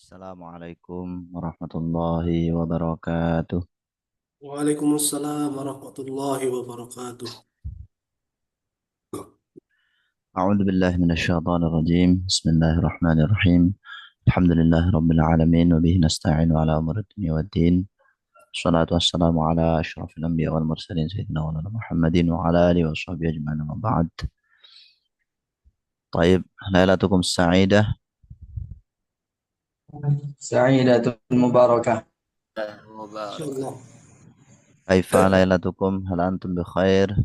Assalamualaikum warahmatullahi wabarakatuh. Waalaikumsalam warahmatullahi wabarakatuh. أعوذ بالله من الشيطان الرجيم. بسم الله الرحمن الرحيم. الحمد لله رب العالمين وبه نستعين على أمر الدنيا والدين. الصلاة والسلام على أشرف الأنبياء والمرسلين سيدنا مولانا محمد وعلى آله وصحبه أجمعين أما بعد. طيب، ليلتكم السعيدة. سعيدة المباركة. Insyaallah. كيف ليلتكم؟ هل أنتم بخير؟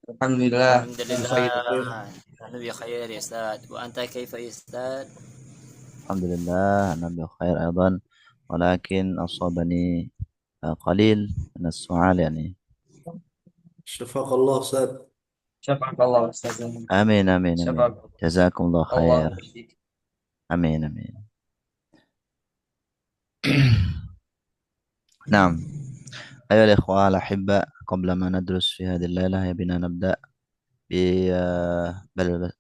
الحمد لله الحمد بخير. لله. أنا بخير يا أستاذ، وأنت كيف يا أستاذ؟ الحمد لله أنا بخير أيضا، ولكن أصابني قليل من السعال يعني. شفاك الله أستاذ. شفعك الله أستاذ. آمين آمين آمين. شفعك جزاكم الله الله خير. يشفيك. آمين آمين. نعم. أيها الإخوة الأحبة، قبل ما ندرس في هذه الليلة بنا نبدأ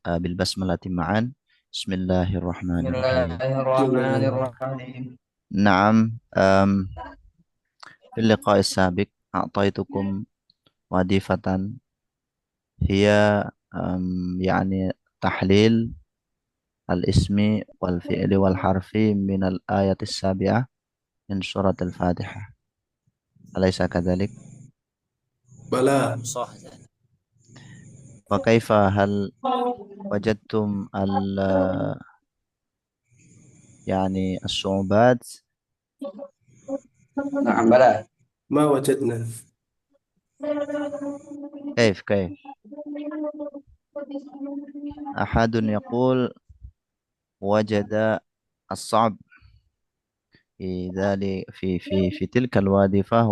بالبسملة معا. بسم الله الرحمن بسم الله الرحيم. الرحمن الرحيم. نعم. في اللقاء السابق أعطيتكم وظيفة هي يعني تحليل الاسم والفعل والحرف من الآية السابعة من سورة الفاتحة، أليس كذلك؟ بلى. نعم صح أستاذ. وكيف، هل وجدتم يعني الصعوبات؟ نعم بلى. ما وجدنا. كيف أحد يقول وجد الصعب في ذلك في تلك الوظيفة،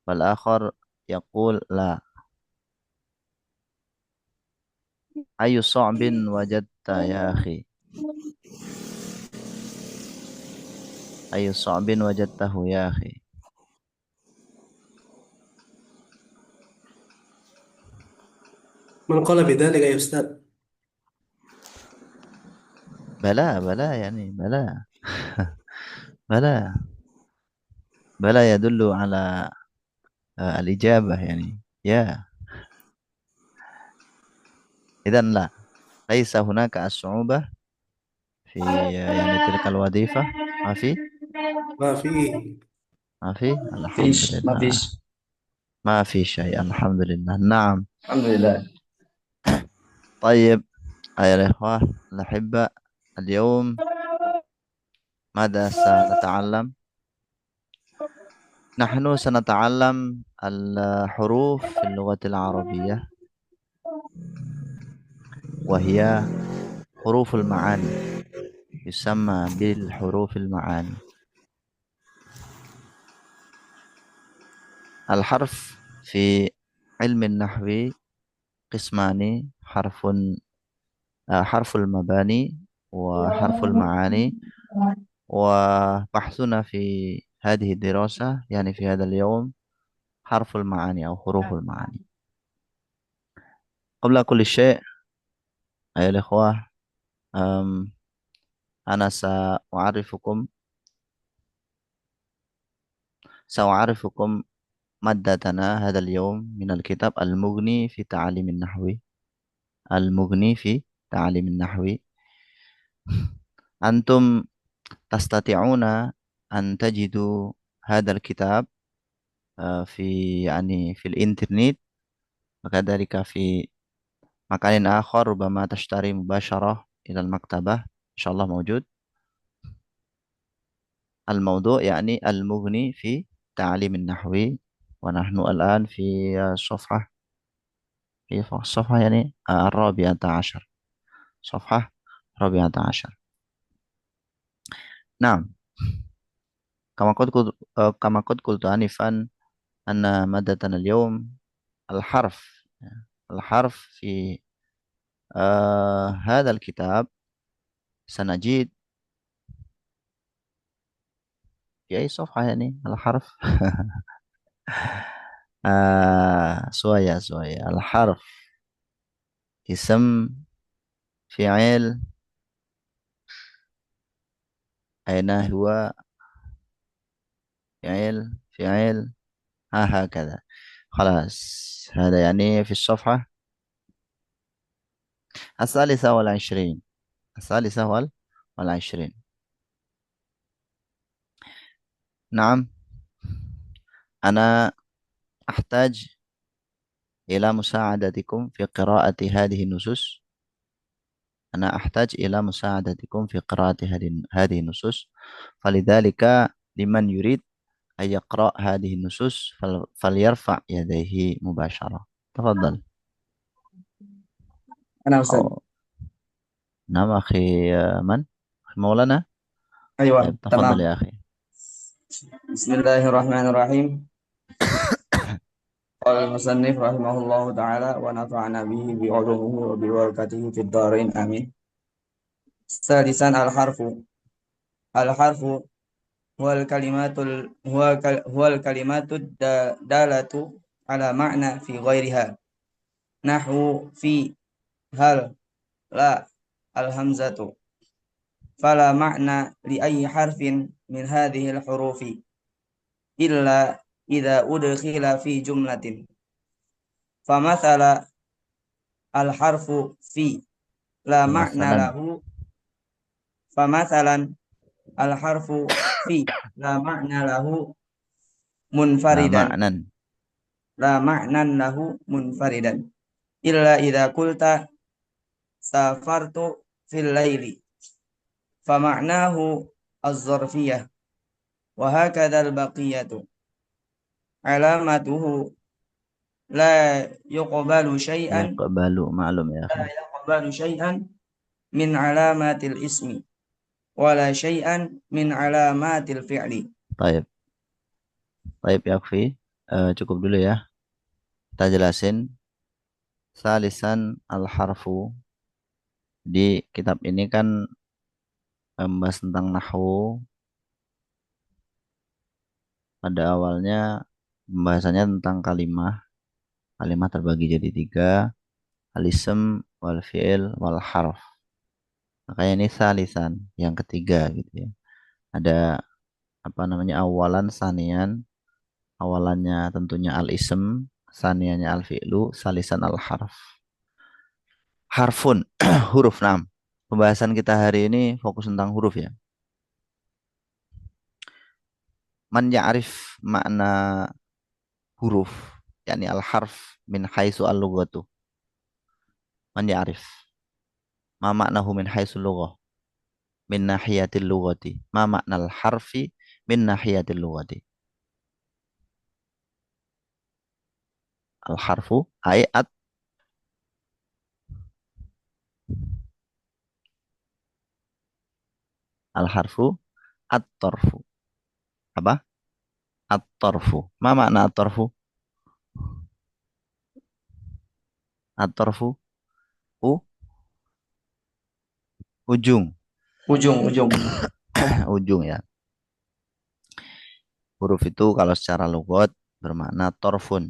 والآخر يقول لا. أي صعب وجدت يا أخي؟ أي صعب وجدته يا أخي؟ من قال بذلك يا أستاذ؟ بلى بلى يعني بلى. بلى بلى يدل على الإجابة يعني يا. إذا لا، ليس هناك الصعوبة في يعني تلك الوظيفة. ما في. ما فيه. ما في، الحمد فيش ما لله. فيش. ما في شيء، الحمد لله. نعم. الحمد لله. طيب أيها الإخوة الأحبة، اليوم ماذا سنتعلم؟ نحن سنتعلم الحروف في اللغة العربية، وهي حروف المعاني، يسمى بالحروف المعاني. الحرف في علم النحو قسمان: حرف المباني وحرف المعاني. وبحثنا في هذه الدراسة يعني في هذا اليوم حرف المعاني أو حروف المعاني. قبل كل شيء أيها الإخوة، أم، أنا سأعرفكم مادتنا هذا اليوم من الكتاب المغني في تعاليم النحو. المغني في تعاليم النحو. أنتم تستطيعون أن تجدوا هذا الكتاب في يعني في الإنترنت، وكذلك في مكان آخر ربما تشتري مباشرة إلى المكتبة، إن شاء الله موجود. الموضوع يعني المغني في تعليم النحو، ونحن الآن في الصفحة يعني الرابعة عشر. صفحة الرابعة عشر. نعم. كما قد قلت آنفا أن مادتنا اليوم الحرف. الحرف في هذا الكتاب سنجد في أي صفحة يعني الحرف. شوية الحرف اسم، فعل، أين هو فعل فعل هكذا. خلاص، هذا يعني في الصفحة الثالثة والعشرين. الثالثة والعشرين. نعم. أنا أحتاج إلى مساعدتكم في قراءة هذه النصوص. أنا أحتاج إلى مساعدتكم في قراءة هذه النصوص. فلذلك لمن يريد أن يقرأ هذه النصوص فليرفع يديه مباشرة. تفضل. أنا أستاذ. أو نعم أخي. من؟ أخي مولانا. طيب أيوة تفضل تمام. يا أخي. بسم الله الرحمن الرحيم. قال المصنف رحمه الله تعالى ونفعنا به بعلومه وببركاته في الدارين آمين. سادسا الحرف. الحرف هو الكلمات الدالة على معنى في غيرها، نحو في، هل، لا، الهمزة. فلا معنى لأي حرف من هذه الحروف إلا إذا أدخل في جملة. فمثل الحرف في لا معنى فمثلا. له فمثلا الحرف في لا معنى له لا منفردا معنى. لا معنى له منفردا إلا إذا قلت سافرت في الليل، فمعناه الظرفية. وهكذا البقية. علامته لا يقبل شيئا يقبل معلوم يا لا أخي. يقبل شيئا من علامات الاسم ولا شيئا من علامات الفعل. طيب. طيب يا أخي. Cukup dulu ya. Kita jelasin. Salisan al-harfu. Di kitab ini kan membahas tentang nahwu. Pada awalnya pembahasannya tentang kalimah. Kalimah terbagi jadi tiga. Al-ism, wal fi'il, wal harf. Makanya ini salisan yang ketiga gitu ya. Ada apa namanya awalan, sanian. Awalannya tentunya al-ism, saniannya al-fi'lu, salisan al-harf. Harfun, huruf 6. Pembahasan kita hari ini fokus tentang huruf ya. Man ya'rif makna huruf, yakni al-harf min haitsu al-lughatu. Man ya'rif ma maknahu min haitsu lughah, min nahiyatil lughati. Ma makna al-harfi min nahiyatil lughati. Al-harfu ayat al-harfu at-tarfu. Apa? At-tarfu. Ma makna at-tarfu? At-tarfu u ujung. Ujung. Ujung ya. Huruf itu kalau secara logat bermakna torfun.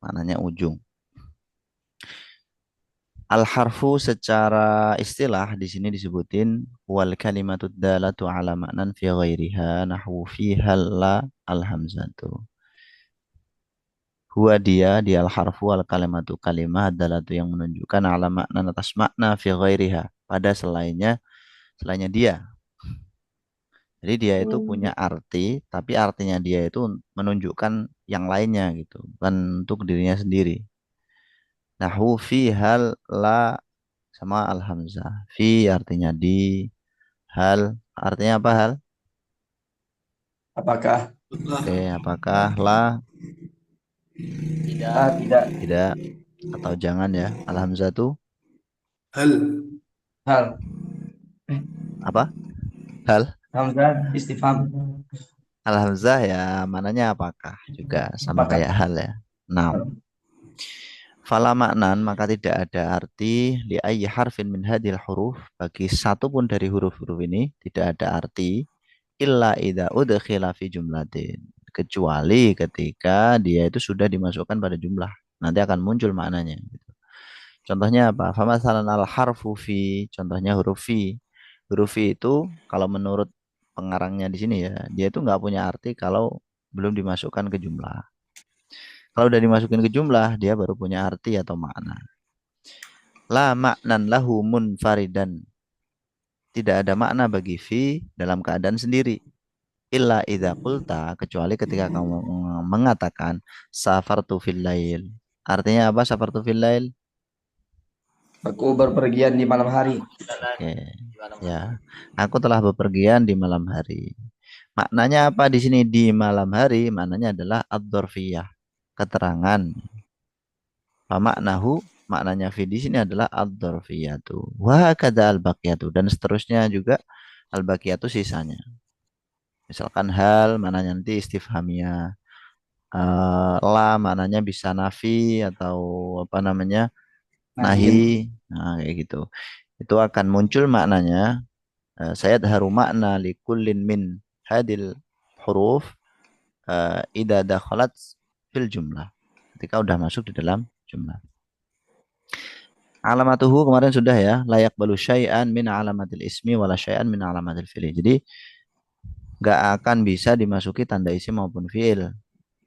Maknanya ujung. Al-harfu secara istilah di sini disebutin wal kalimatud dalatu ala ma'nan fi ghairiha nahwu fi halla al-hamzatu. Huwa dia al-harfu al kalimatu kalimah dalatu yang menunjukkan ala makna atas makna fi ghairiha pada selainnya dia. Jadi dia itu punya arti, tapi artinya dia itu menunjukkan yang lainnya gitu, bukan untuk dirinya sendiri. Nahwu fi hal la sama al-hamzah. Fi artinya di, hal artinya apa hal? Apakah? Oke, apakah la tidak. Tidak. tidak atau jangan ya. Al-hamzah itu هل Hal. apa? Hal. Hamzah istifham. Al-hamzah ya mananya apakah juga sama Apakah? kayak hal ya. Nah, fala maknan maka tidak ada arti li ayyi harfin min hadhil huruf bagi satu pun dari huruf-huruf ini tidak ada arti illa idza udkhila fi jumlatin kecuali ketika dia itu sudah dimasukkan pada jumlah nanti akan muncul maknanya gitu. Contohnya apa? Famasalan al harfu fi, contohnya huruf fi. Huruf fi itu kalau menurut pengarangnya di sini ya, dia itu nggak punya arti kalau belum dimasukkan ke jumlah. Kalau udah dimasukin ke jumlah, dia baru punya arti atau makna. La maknan lahu munfaridan. Tidak ada makna bagi fi dalam keadaan sendiri. Illa idza qulta, kecuali ketika kamu mengatakan safartu fil lail. Artinya apa safartu fil lail? Aku berpergian di malam hari. Oke. Ya. Aku telah bepergian di malam hari. Maknanya apa di sini di malam hari? Maknanya adalah ad-dzarfiyah, keterangan. Maknahu, maknanya fi di sini adalah ad-dzarfiyatu. Wa kadza al-baqiyatu, dan seterusnya juga al-baqiyatu sisanya. Misalkan hal maknanya nanti istifhamiyah. La maknanya bisa nafi atau apa namanya nahi. Nahin. Nah, kayak gitu. Itu akan muncul maknanya saya haru makna li kullin min hadil huruf idza dakhalat fil jumlah. Ketika udah masuk di dalam jumlah. Alamatuhu kemarin sudah ya, layak balu syai'an min alamatil ismi wala syai'an min alamatil fi'li. Jadi nggak akan bisa dimasuki tanda isim maupun fi'il.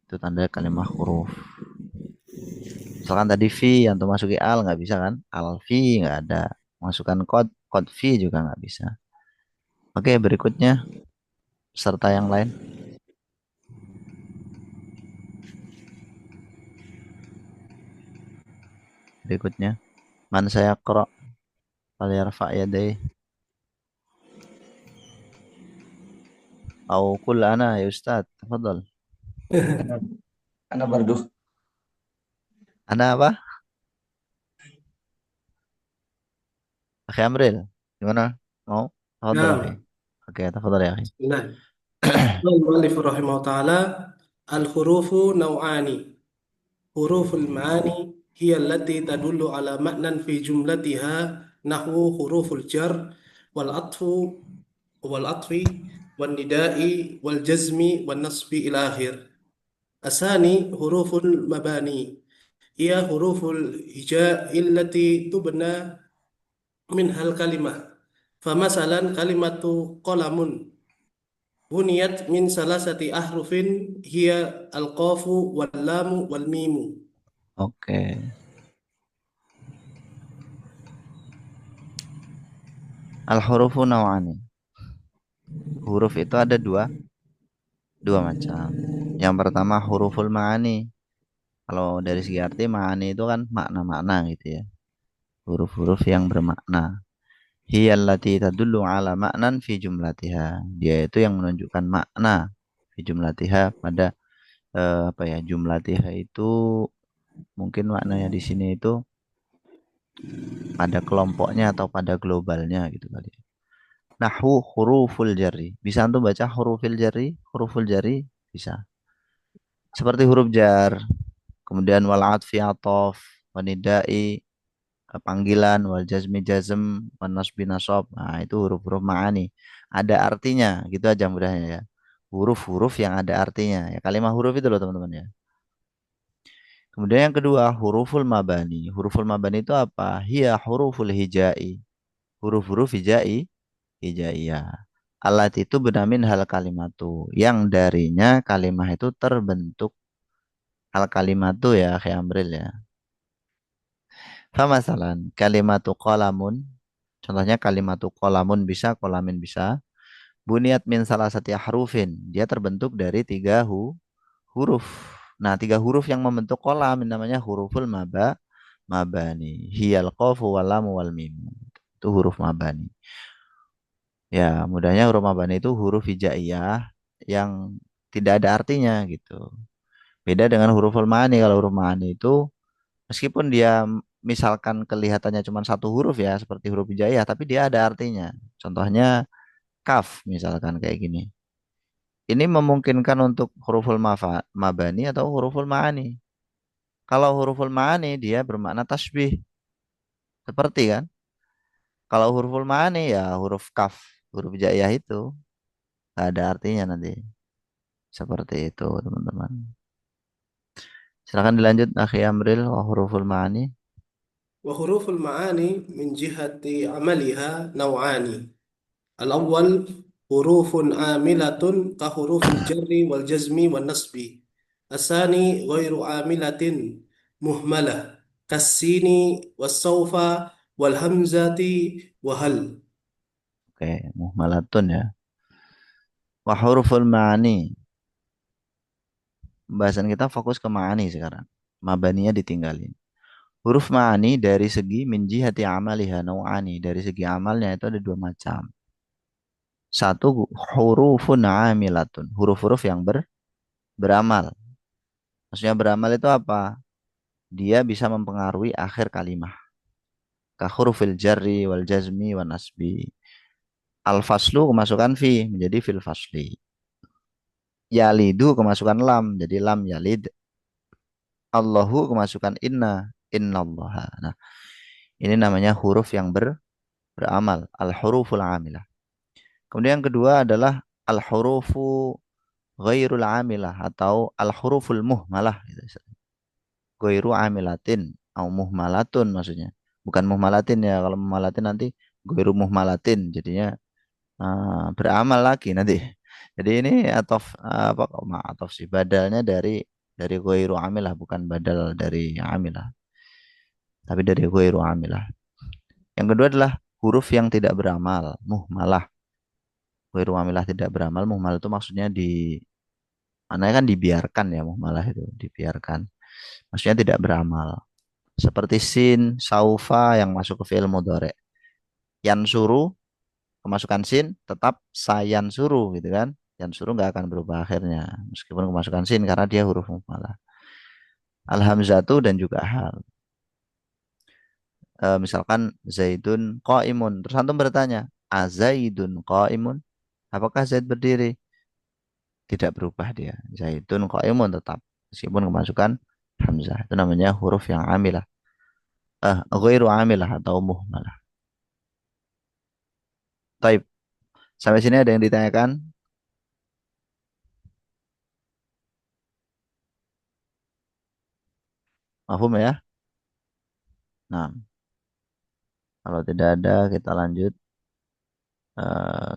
Itu tanda kalimat huruf. Misalkan tadi fi yang tuh masuki al nggak bisa kan? Al fi nggak ada. Masukkan kod fi juga nggak bisa. Oke, berikutnya serta yang lain. Berikutnya, man saya qra falyarfa yadayhi au qul ana ya ustaz, tafadhal. Ana bardu. Ana apa? Akhi Amril. Gimana? Mau? Tafadhal akhi. Nah, Oke, tafadhal ya akhi. nah. Al-muallif rahimahullah ta'ala al-hurufu naw'ani. Huruful ma'ani hiya allati tadullu ala ma'nan fi jumlatiha nahwu huruful jar wal atfu wal atfi wal nida'i wal jazmi wal nasbi ila akhir. Asani huruful mabani hiya huruful hija'i allati tubna minhal kalimah. Famasalan kalimatu qalamun buniyat min salasati ahrufin hiya al-qafu wal lamu wal mimu. Oke. Al-hurufu naw'ani. Huruf itu ada dua macam. Yang pertama huruful ma'ani. Kalau dari segi arti ma'ani itu kan makna-makna gitu ya. Huruf-huruf yang bermakna. Hiyallati tadullu ala ma'nan fi jumlatiha. Dia itu yang menunjukkan makna fi jumlatiha pada apa ya? Jumlatiha itu mungkin maknanya di sini itu pada kelompoknya atau pada globalnya gitu kali. Nahwu huruful jari. Bisa antum baca hurufil jari? Huruful jari bisa. Seperti huruf jar, kemudian wal atfi atof, wanidai panggilan, wal jazmi jazm, wan nasbi nasab. Nah, itu huruf-huruf ma'ani. Ada artinya, gitu aja mudahnya ya. Huruf-huruf yang ada artinya. Ya, kalimat huruf itu loh teman-teman ya. Kemudian yang kedua, huruful mabani. Huruful mabani itu apa? Hiya huruful hijai. Huruf-huruf hijaiyah. Alat itu benamin hal kalimatu. Yang darinya kalimah itu terbentuk. Hal kalimatu ya, kayak Amril ya. Famasalan kalimatu qalamun. Contohnya kalimatu qalamun bisa, qalamin bisa. Buniat min salah satu harufin. Dia terbentuk dari tiga huruf. Nah, tiga huruf yang membentuk kolam namanya huruful mabani. Hiyal qafu wal lam wal mim. Itu huruf mabani. Ya, mudahnya huruf mabani itu huruf hijaiyah yang tidak ada artinya gitu. Beda dengan huruful ma'ani. Kalau huruf ma'ani itu meskipun dia misalkan kelihatannya cuma satu huruf ya seperti huruf hijaiyah, tapi dia ada artinya. Contohnya kaf misalkan kayak gini. Ini memungkinkan untuk huruful mabani atau huruful ma'ani. Kalau huruful ma'ani dia bermakna tasbih. Seperti kan? Kalau huruful ma'ani ya huruf kaf, huruf hijaiyah itu nggak ada artinya nanti. Seperti itu, teman-teman. Silakan dilanjut Akhi Amril wa huruful ma'ani. Wa huruful ma'ani min jihati amaliha naw'ani. Al-awwal hurufun amilatun ka hurufil jarri wal jazmi wal nasbi. Asani ghairu amilatin muhmalah kasini was saufa wal hamzati wa hal. Oke, muhmalatun ya. Wa huruful ma'ani. Pembahasan kita fokus ke ma'ani sekarang. Mabaninya ditinggalin. Huruf ma'ani dari segi min jihati amaliha nau'ani. Dari segi amalnya itu ada dua macam. Satu hurufun amilatun. Huruf-huruf yang beramal. Maksudnya beramal itu apa? Dia bisa mempengaruhi akhir kalimat. Ka hurufil jarri wal jazmi wal nasbi. Al-faslu kemasukan fi menjadi fil fasli. Yalidu kemasukan lam jadi lam yalid. Allahu kemasukan inna innallaha. Nah, ini namanya huruf yang beramal, al-huruful amilah. Kemudian yang kedua adalah al-hurufu ghairul amilah atau al-huruful muhmalah gitu. Ghairu amilatin atau muhmalatun maksudnya. Bukan muhmalatin ya, kalau muhmalatin nanti ghairu muhmalatin jadinya beramal lagi nanti. Jadi ini apa kok atau sih badalnya dari ghairu amilah bukan badal dari amilah, tapi dari ghairu amilah. Yang kedua adalah huruf yang tidak beramal, muhmalah. Ghairu amilah tidak beramal, muhmal itu maksudnya ananya kan dibiarkan ya, muhmalah itu dibiarkan. Maksudnya tidak beramal. Seperti sin, saufa yang masuk ke fi'il mudhari. Yansuru kemasukan sin tetap sayan suruh gitu kan. Yang suruh nggak akan berubah akhirnya meskipun kemasukan sin karena dia huruf muhmalah. Alhamzatu dan juga hal. Misalkan Zaidun qaimun. Terus antum bertanya, Azaidun qaimun? Apakah Zaid berdiri? Tidak berubah dia. Zaidun qaimun tetap meskipun kemasukan hamzah. Itu namanya huruf yang amilah. Ghairu amilah atau muhmalah. Taib. Sampai sini ada yang ditanyakan? Mahfum ya? Nah, kalau tidak ada kita lanjut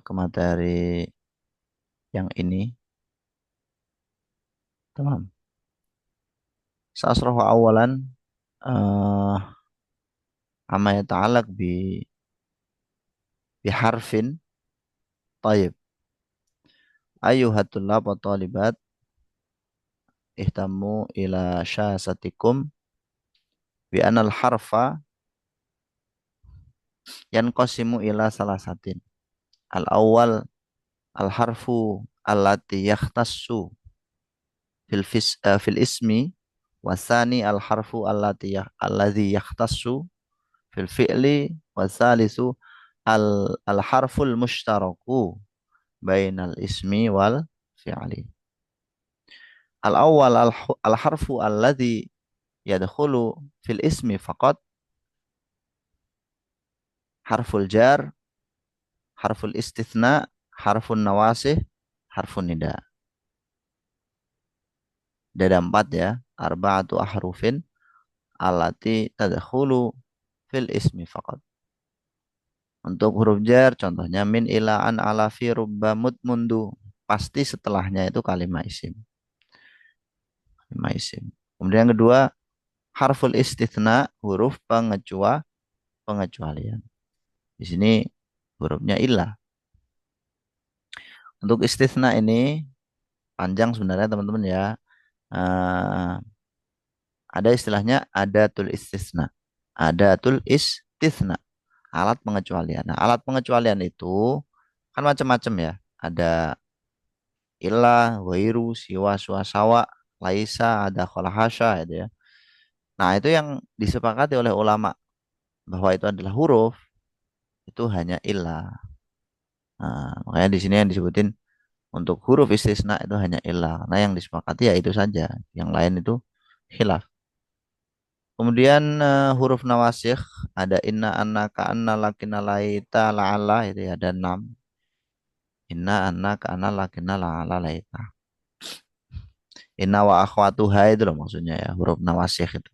ke materi yang ini. Tamam. Sasrohu awalan uh, amma yata'alaq biharfin. Taib. Ayuhat tullab wa talibat ihtamu ila syasatikum bi anal harfa yanqasimu ila salasatin. Al awal al harfu allati yakhtassu fil ismi wasani al harfu alladhi yakhtassu fil fi'li wasalisu al harful mushtaraku bainal ismi wal fi'li. Al awal al harfu alladhi yadkhulu fil ismi faqat harful jar, harful istithna, harfun nawasih, harfun nida. Ada empat ya, arba'atu ahrufin alati tadkhulu fil ismi faqat. Untuk huruf jar contohnya min ila an ala fi rubba mut mundu. Pasti setelahnya itu kalimat isim. Kalimat isim. Kemudian yang kedua harful istithna, huruf pengecualian. Di sini hurufnya ilah. Untuk istithna ini panjang sebenarnya teman-teman ya. Eh, ada istilahnya adatul istisna. Adatul istithna. Alat pengecualian. Nah, alat pengecualian itu kan macam-macam ya. Ada ilah, wairu, siwa, suasawa, laisa, ada kholahasya gitu ya. Nah, itu yang disepakati oleh ulama bahwa itu adalah huruf, itu hanya ilah. Nah, makanya di sini yang disebutin untuk huruf istisna itu hanya ilah. Nah, yang disepakati ya itu saja. Yang lain itu khilaf. Kemudian huruf nawasikh ada inna annaka anna lakina laita la'ala itu ya, ada 6. Inna annaka anna lakina la'ala laita. Inna wa akhwatuha itu loh maksudnya ya, huruf nawasikh itu.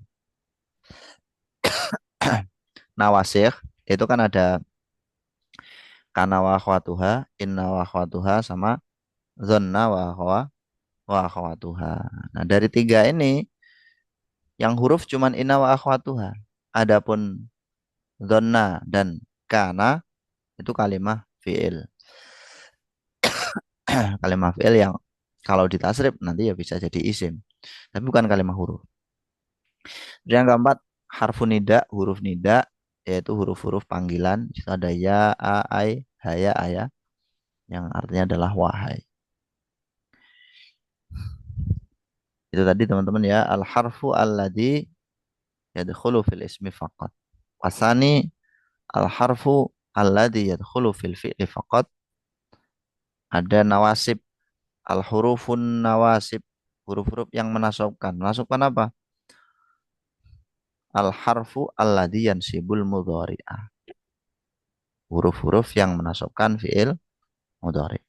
Nawasikh itu kan ada kana wa akhwatuha, inna wa akhwatuha, sama dhanna wa akhwatuha. Nah, dari tiga ini yang huruf cuman inna wa akhwatuha. Adapun dhanna dan kana itu kalimah fi'il. Kalimah fi'il yang kalau ditasrif nanti ya bisa jadi isim. Tapi bukan kalimah huruf. Yang keempat, harfu nida, huruf nida, yaitu huruf-huruf panggilan. Itu ada ya, a, ai, haya, aya, yang artinya adalah wahai. Itu tadi teman-teman ya, al-harfu alladhi yadkhulu fil ismi faqat. Wasani, al-harfu alladhi yadkhulu fil fi'li faqat. Ada nawasib, al-hurufun nawasib, huruf-huruf yang menasabkan. Menasabkan apa? Al-harfu alladhi yansibul mudhari'ah. Huruf-huruf yang menasabkan fi'il mudhari'.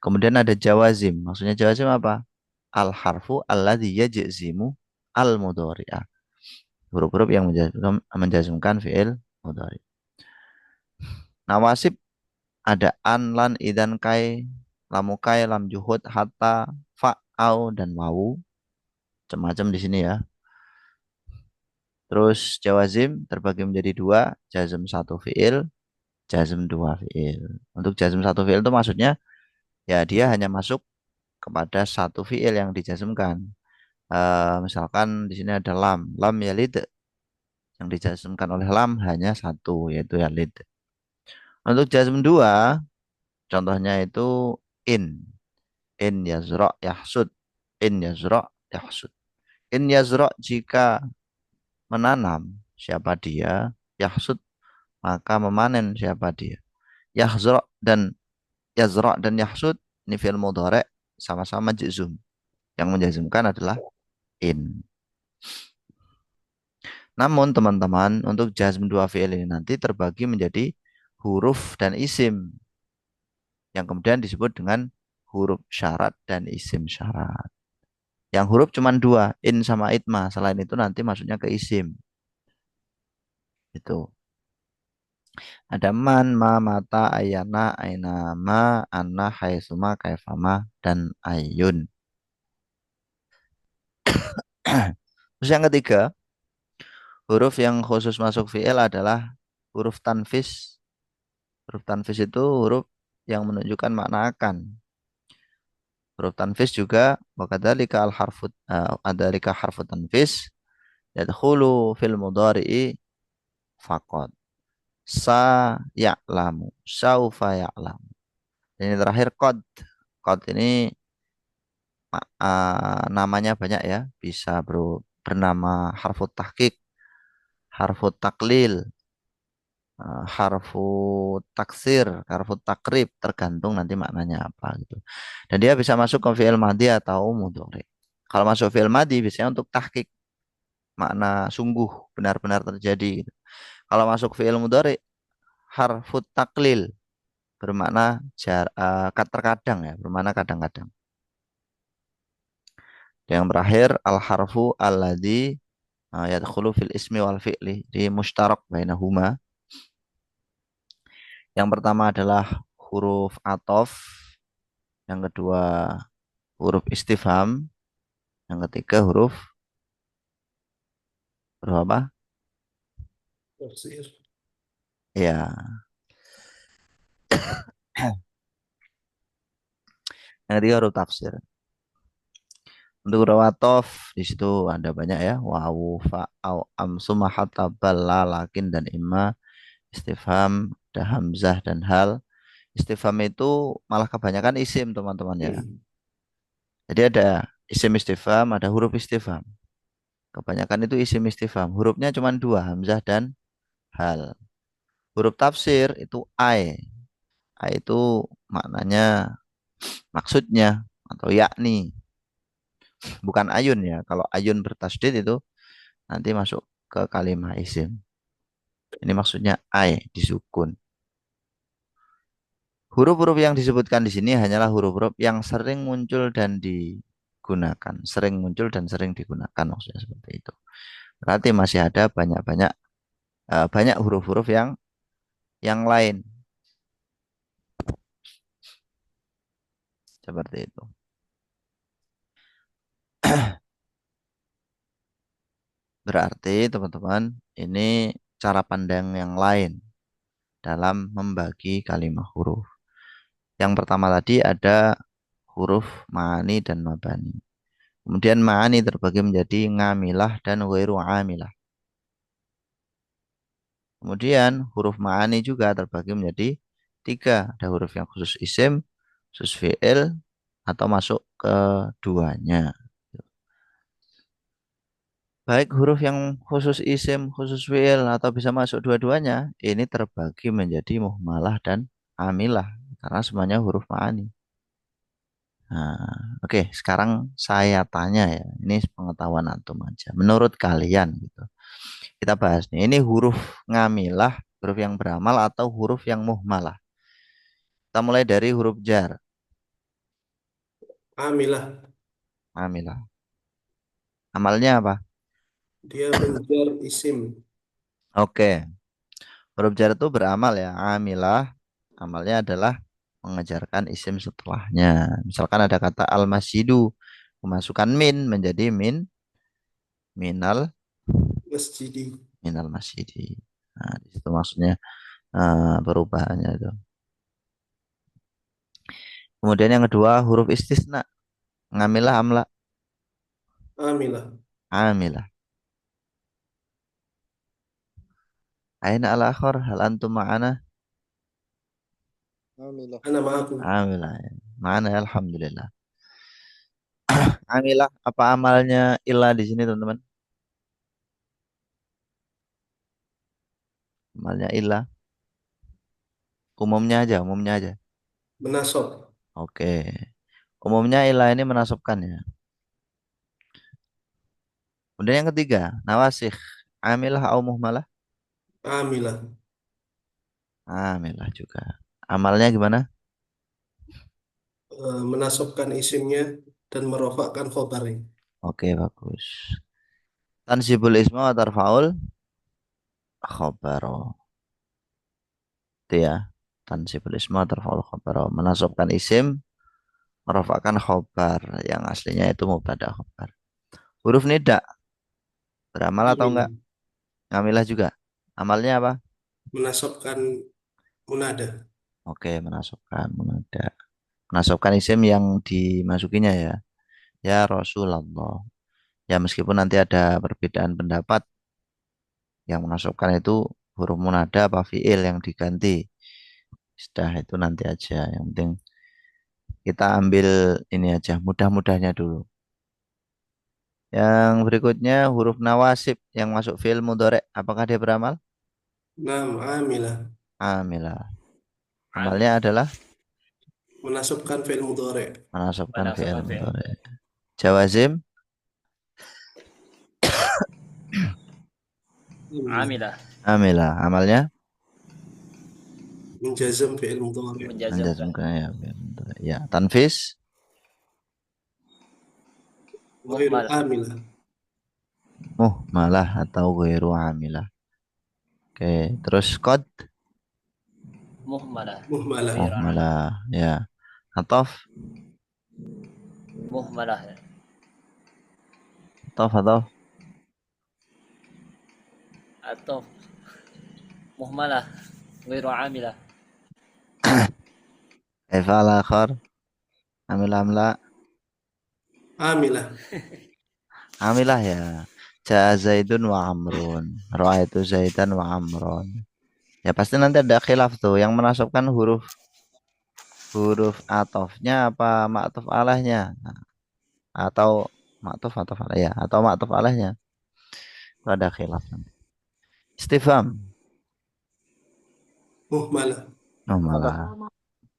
Kemudian ada jawazim. Maksudnya jawazim apa? Al-harfu alladhi yajzimu al-mudhari'ah. Huruf-huruf yang menjazmkan fi'il mudhari'. Nawasib ada an, lan, idan, kai, lamukai, lam juhud, hatta, fa, au, dan wawu. Macam-macam di sini ya. Terus jawazim terbagi menjadi dua, jazm satu fi'il, jazm dua fi'il. Untuk jazm satu fi'il itu maksudnya ya dia hanya masuk kepada satu fi'il yang dijazmkan. Misalkan di sini ada lam, lam yalid, yang dijazmkan oleh lam hanya satu, yaitu yalid. Untuk jazm dua, contohnya itu in yazra yahsud, in yazra yahsud. In yazra jika menanam siapa dia, yahsud maka memanen siapa dia. Yazra dan yahsud ini fi'il mudhari' sama-sama jazm. Yang menjazmkan adalah in. Namun teman-teman untuk jazm dua fi'il ini nanti terbagi menjadi huruf dan isim yang kemudian disebut dengan huruf syarat dan isim syarat. Yang huruf cuma dua, in sama itma. Selain itu nanti masuknya ke isim. Itu. Ada man, ma, mata, ayana, aina, ma, anna, haitsuma, kaifama, dan ayun. Terus yang ketiga, huruf yang khusus masuk fi'il adalah huruf tanfis. Huruf tanfis itu huruf yang menunjukkan makna akan. Huruf tanfis juga wakadzalika al-harfu adzalika harfu tanfis yadkhulu fil mudhari'i faqad. Sa ya'lamu, saufa ya'lamu. Ini terakhir qad. Qad ini namanya banyak ya, bisa bernama harfu tahqiq, harfu taklil, harfu taksir, harfu takrib, tergantung nanti maknanya apa gitu. Dan dia bisa masuk ke fi'il madhi atau mudhari. Kalau masuk fi'il madhi biasanya untuk tahqiq, makna sungguh benar-benar terjadi gitu. Kalau masuk fi'il mudhari harfu taklil bermakna terkadang ya, bermakna kadang-kadang. Yang terakhir al harfu alladzi yadkhulu fil ismi wal fi'li di mustarak bainahuma. Yang pertama adalah huruf atof, yang kedua huruf istifham, yang ketiga huruf apa? Tafsir. Ya, yang ketiga huruf tafsir. Untuk huruf atof di situ ada banyak ya, wawu, fa, au, am, summa, hatta, bal, la, lakin, dan imma. Istifham, ada hamzah dan hal. Istifham itu malah kebanyakan isim teman-teman ya. Jadi ada isim istifham, ada huruf istifham. Kebanyakan itu isim istifham. Hurufnya cuma dua, hamzah dan hal. Huruf tafsir itu ai. Ai itu maknanya maksudnya atau yakni. Bukan ayun ya. Kalau ayun bertasdid itu nanti masuk ke kalimat isim. Ini maksudnya ai disukun. Huruf-huruf yang disebutkan di sini hanyalah huruf-huruf yang sering muncul dan digunakan. Sering muncul dan sering digunakan maksudnya seperti itu. Berarti masih ada banyak huruf-huruf yang lain. Seperti itu. Berarti teman-teman, ini cara pandang yang lain dalam membagi kalimat huruf. Yang pertama tadi ada huruf ma'ani dan mabani. Kemudian ma'ani terbagi menjadi ngamilah dan ghairu amilah. Kemudian huruf ma'ani juga terbagi menjadi tiga. Ada huruf yang khusus isim, khusus fi'il, atau masuk keduanya. Baik huruf yang khusus isim, khusus fi'il, atau bisa masuk dua-duanya, ini terbagi menjadi muhmalah dan amilah. Karena semuanya huruf ma'ani. Nah, oke, sekarang saya tanya ya, ini pengetahuan antum aja. Menurut kalian gitu, kita bahas nih, ini huruf ngamilah, huruf yang beramal atau huruf yang muhmalah? Kita mulai dari huruf jar, Amilah. ngamilah. Amalnya apa? Dia menjar isim. Oke, huruf jar itu beramal ya, amilah. Amalnya adalah mengejarkan isim setelahnya. Misalkan ada kata al-masjidu, memasukkan min menjadi minal Masjidi. minal masjidi. Nah, di situ maksudnya perubahannya itu. Kemudian yang kedua huruf istisna. Ngamilah amla. Amilah. Amilah. Aina al akhir hal antum ma'ana? Amilah. Ana ma'akum. Amilah. Ya. Ma'ana alhamdulillah. Amilah apa amalnya ilah di sini teman-teman? Amalnya ilah. Umumnya aja. Menasob. Oke. Umumnya ilah ini menasabkan ya. Kemudian yang ketiga, nawasikh. Amilah au muhmalah? Amilah. Amilah juga. Amalnya gimana? Menasobkan isimnya dan merofakkan khobarnya. Oke, bagus. Tansibul isma wa tarfaul khabaro. Itu ya. Tansibul isma wa tarfaul khabaro. Menasabkan isim, merofakkan khobar. Yang aslinya itu mubtada khobar. Huruf nida. Beramal atau enggak? Amilah. Ngamilah juga. Amalnya apa? Menasobkan munada. Oke, menasabkan munada. Menasabkan isim yang dimasukinya ya. Ya Rasulullah. Ya meskipun nanti ada perbedaan pendapat yang menasabkan itu huruf munada apa fiil yang diganti. Sudah itu nanti aja. Yang penting kita ambil ini aja mudah-mudahnya dulu. Yang berikutnya huruf nawasib yang masuk fiil mudhari. Apakah dia beramal? Nam, amilah. Amilah. Amalnya عاملة adalah Menasubkan fi'il mudhari. menasabkan fiil مناسبة فعل mudhari. Jawazim Amilah. عاملة amilah. Amalnya Menjazam fi'il mudhari. menjazmkan menjazmkan ya. Fiil mudhari. Ya, tanfis Ghairu مهمل amilah. muhmalah atau ghairu amilah. Oke, terus qad مهملة Muhmalah. غير عاملة muhmalah ya. Ataf مهملة ataf. الطف مهملة غير عاملة Kaifa al-akhar? Amil amla. Amilah. Amilah ya. Ja'a Zaidun wa Amrun. Ra'aitu Zaidan wa Amrun. Ya pasti nanti ada khilaf tuh yang menasabkan huruf huruf atofnya apa ma'tuf alahnya. Nah, atau ma'tuf atau alah ya atau ma'tuf alahnya. Itu ada khilaf nanti. Istifham. Muhmalah. Oh,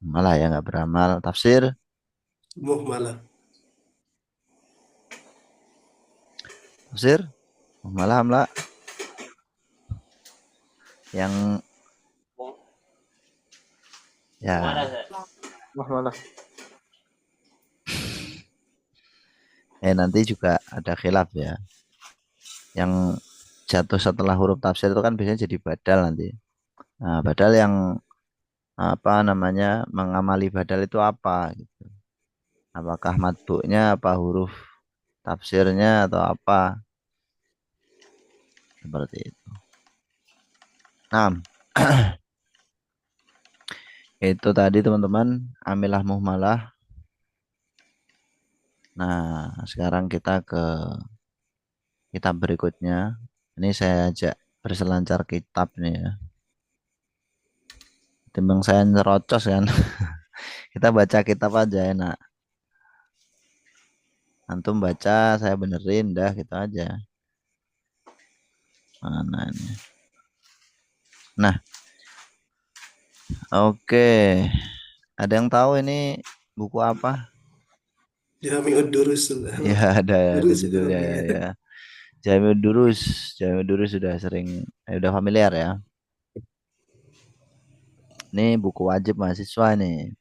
malah ya nggak beramal. Tafsir. Muhmalah. Tafsir. Oh, malah amla. Yang ya مهملة Muhmalah. nanti juga ada khilaf ya. Yang jatuh setelah huruf tafsir itu kan biasanya jadi badal nanti. Nah, badal yang apa namanya mengamali badal itu apa gitu. Apakah matbu'nya apa huruf tafsirnya atau apa? Seperti itu. Nah, itu tadi teman-teman amilah muhmalah. Nah, sekarang kita ke kitab berikutnya. Ini saya ajak berselancar kitab nih ya. Timbang saya nyerocos kan. Kita baca kitab aja enak. Antum baca, saya benerin dah gitu aja. Mana ini? Nah, oke. Ada yang tahu ini buku apa? Jami'ud Durus. Ya ada Durus itu judulnya ya. namanya. Ya. Jami'ud Durus. Jami'ud Durus sudah sering, sudah familiar ya. Ini buku wajib mahasiswa nih.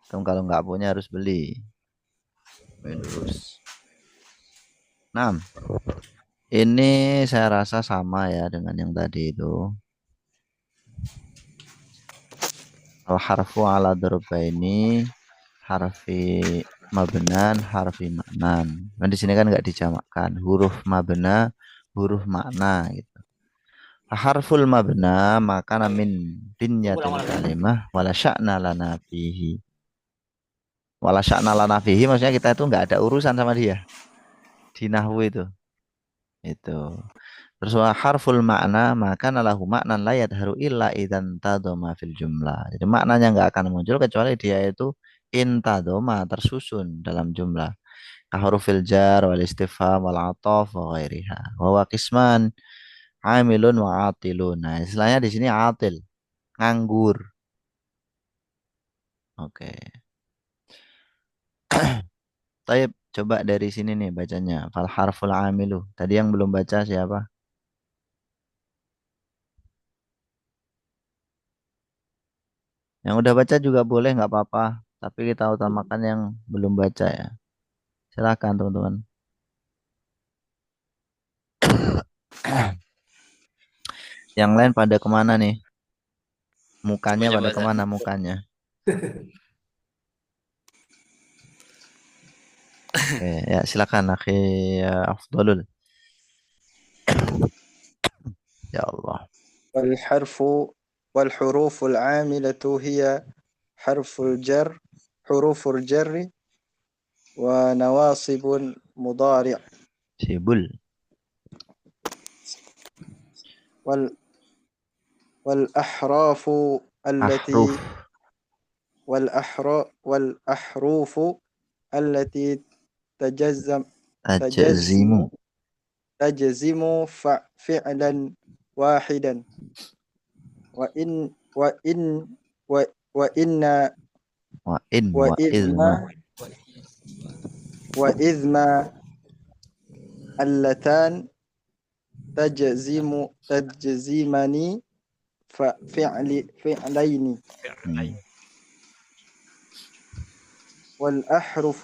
Kalau nggak punya harus beli. Jami'ud Durus. Nah, ini saya rasa sama ya dengan yang tadi itu. Al-harfu ala darbaini harfi mabnan harfi maknan. Nah, di sini kan nggak dijamakkan. Huruf mabna, huruf makna gitu. Harful mabna maka min binyatil kalimah wala sya'na lana fihi. Wala sya'na lana fihi maksudnya kita itu nggak ada urusan sama dia. Di nahwu itu. Itu. Terus wa harful makna maka nalahu maknan la yadharu illa idan tadoma fil jumlah. Jadi maknanya nggak akan muncul kecuali dia itu intadoma tersusun dalam jumlah. Kahurufil jar wal istifham wal ataf wa ghairiha. Wa huwa qisman amilun wa atilun. Nah, istilahnya di sini atil, nganggur. Oke. Taib, coba dari sini nih bacanya. Fal harful amilu. Tadi yang belum baca siapa? Yang udah baca juga boleh nggak apa-apa. Tapi kita utamakan yang belum baca ya. Silakan teman-teman. Yang lain pada kemana nih? Mukanya Coba pada coba Zat. kemana mukanya? Oke, ya silakan akhi Afdalul. Ya Allah. والحرف والحروف العاملة هي حرف الجر حروف الجر ونواصب المضارع Sibul. وال والأحراف Ahruf. التي والأحروف التي تجزم Tajzimu. تجزم تجزم فعلا واحدا وإن وإن وإن Wa in wa وإذ izma. ما وإذ ما اللتان تجزمني فعلين Hmm. والأحرف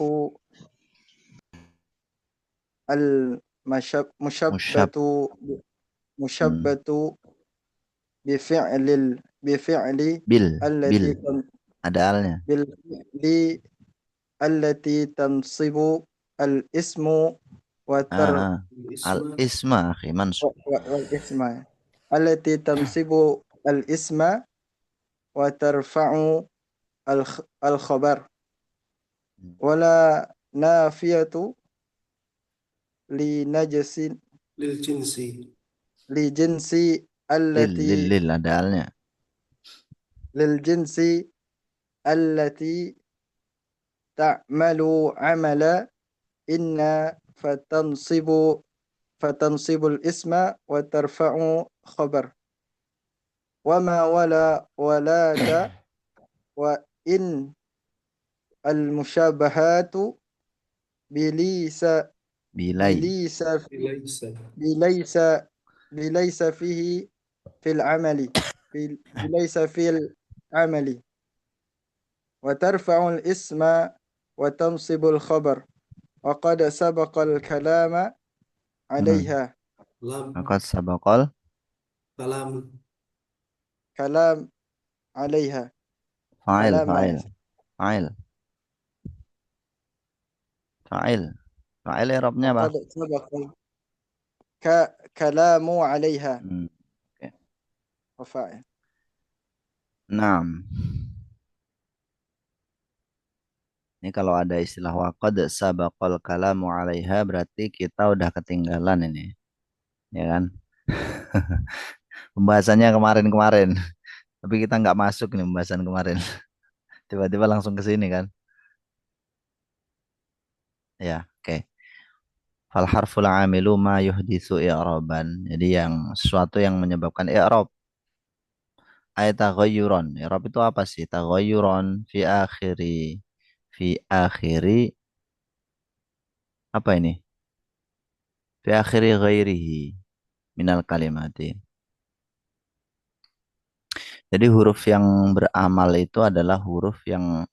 Musyab. المشبة Hmm. مشبة بفعل Bil. التي Ada alnya. بالفعل التي تنصب الاسم Ah, وتر ah. Al Isma. isma akhi mansub. والاسم التي تنصب الاسم وترفع الخبر ولا نافية لنجس Lil jinsi. لجنس Lil التي ada alnya. للجنس التي تعمل عمل إن فتنصب الاسم وترفع خبر وما ولاك وإن المشابهات بليس Bilai. بليس Laisa. بليس بليس فيه في العمل بليس في العمل وترفع الاسم وتنصب الخبر وقد سبق الكلام Hmm. عليها Lam. Maka sabaqal Kalam. كلام عليها fa'il كلام fa'il fa'il. Fa'il. Fa'il i'rabnya apa? وقد سبق كلام عليها Hmm. Oke. وفاعل. Naam. Ini kalau ada istilah waqad sabaqal kalamu 'alaiha berarti kita udah ketinggalan ini, ya kan? Pembahasannya kemarin-kemarin, tapi kita nggak masuk nih pembahasan kemarin. Tiba-tiba langsung ke sini kan? Ya, oke. Fal harful amilu ma yuhditsu i'raban. Jadi yang sesuatu yang menyebabkan i'rab. Ayat taghayyuran. I'rab itu apa sih? Taghayyuran fi akhiri apa ini? Fi akhiri ghairihi minal kalimati. Jadi huruf yang beramal itu adalah huruf yang